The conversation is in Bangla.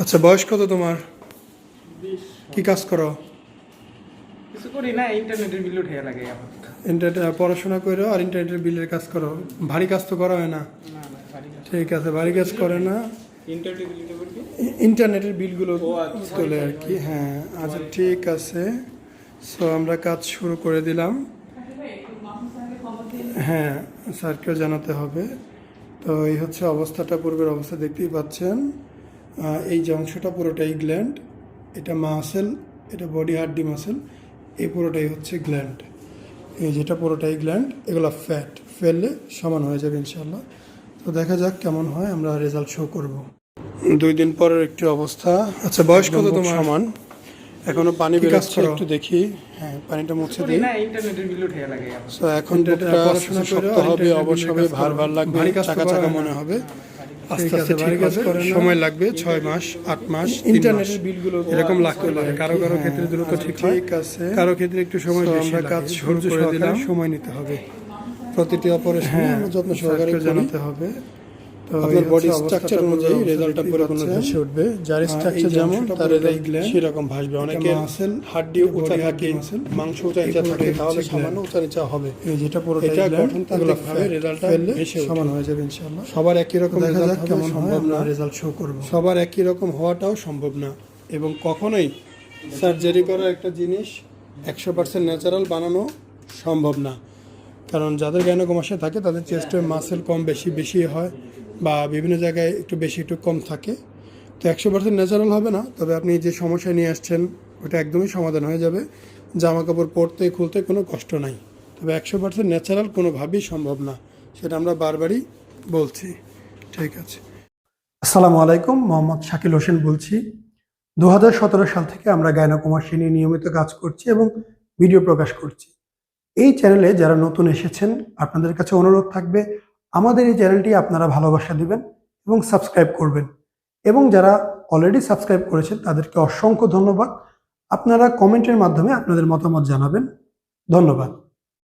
আচ্ছা, বয়স কত তোমার? 20 কি কাজ করো? কিছু করি না, ইন্টারনেটের বিল উঠে লাগে আপাতত। ইন্টারনেট পড়াশোনা করো আর ইন্টারনেটের বিলের কাজ করো? ভারী কাজ তো করা হয় না। না না, বাড়ি কাজ। ঠিক আছে, ভারী কাজ করে না। ইন্টারনেটের বিল উঠে করবি। ইন্টারনেটের বিলগুলো ও আচ্ছা, তোলে আর কি। হ্যাঁ, আচ্ছা ঠিক আছে। সো আমরা কাজ শুরু করে দিলাম। হ্যাঁ, স্যারকেও জানাতে হবে। তো এই হচ্ছে অবস্থাটা, পূর্বের অবস্থা দেখতেই পাচ্ছেন। এই যে অংশটা পুরোটাই গ্ল্যান্ড, এটা মাসেল, এটা বডি হার্ডি মাসেল, এই পুরোটাই হচ্ছে গ্ল্যান্ড। এই যেটা পুরোটাই গ্ল্যান্ড, এগুলো ফ্যাট ফেললে সমান হয়ে যাবে ইনশাল্লাহ। তো দেখা যাক কেমন হয়, আমরা রেজাল্ট শো করব 2 দিন পরের একটি অবস্থা। আচ্ছা, বয়স কত তোমার? সমান। এখনো পানি বেরোচ্ছে, একটু দেখি। হ্যাঁ, পানিটা মুছে করি দিই। না, ইন্টারনেটের বিল উঠে লাগে আপাতত। তো এখন পড়াশোনা শক্ত হবে, অবশ্য হবে, ভার ভার লাগবে, চাকা চাকা মনে হবে। আস্তে আস্তে ঠিক হবে, সময় লাগবে 6 মাস 8 মাস। ইন্টারনেটের বিলগুলো এরকম লাগতে পারে, কারো কারো ক্ষেত্রে দ্রুত ঠিক হয়, কারো ক্ষেত্রে একটু সময় বেশি। আমরা কাজ শুরু করে দিলাম, সময় নিতে হবে। প্রতিটি অপারেশনে যত্ন সহকারে জানাতে হবে। তো আপনার বডি স্ট্রাকচার অনুযায়ী রেজাল্টটা পরিপূর্ণ ভেসে উঠবে। যার স্ট্রাকচার যেমন তার রেজাল্ট সেরকম ভাসবে। অনেকে হাড্ডি উঁচা থাকে, মাংস উঁচা নিচা থাকে, তাহলে সামান্য উঁচা নিচা হবে। এই যেটা পুরোটা গঠনতান্ত্রিকভাবে রেজাল্টটা ভেসে সমান হয়ে যাবে ইনশাআল্লাহ। সবার একই রকম রেজাল্ট কেমন সম্ভব না, রেজাল্ট শো করব। সবার একই রকম হওয়াটাও সম্ভব না, এবং কখনোই সার্জারি করা একটা জিনিস 100% ন্যাচারাল বানানো সম্ভব না। কারণ যাদের গাইনোকমাসিয়া থাকে তাদের চেস্টের মাসেল কম বেশি বেশি হয়, বা বিভিন্ন জায়গায় একটু বেশি একটু কম থাকে। তো 100% ন্যাচারাল হবে না, তবে আপনি যে সমস্যা নিয়ে আসছেন ওটা একদমই সমাধান হয়ে যাবে। জামা কাপড় পরতে খুলতে কোনো কষ্ট নাই, তবে 100% ন্যাচারাল কোনোভাবেই সম্ভব না, সেটা আমরা বারবারই বলছি। ঠিক আছে। আসসালামু আলাইকুম, মোহাম্মদ শাকিল হোসেন বলছি। 2017 সাল থেকে আমরা গাইনোকমাসিয়া নিয়ে নিয়মিত কাজ করছি এবং ভিডিও প্রকাশ করছি। এই চ্যানেলে যারা নতুন এসেছেন, আপনাদের কাছে অনুরোধ থাকবে আমাদের এই চ্যানেলটি আপনারা ভালোবাসা দিবেন এবং সাবস্ক্রাইব করবেন। এবং যারা অলরেডি সাবস্ক্রাইব করেছেন তাদেরকে অসংখ্য ধন্যবাদ। আপনারা কমেন্টের মাধ্যমে আপনাদের মতামত জানাবেন। ধন্যবাদ।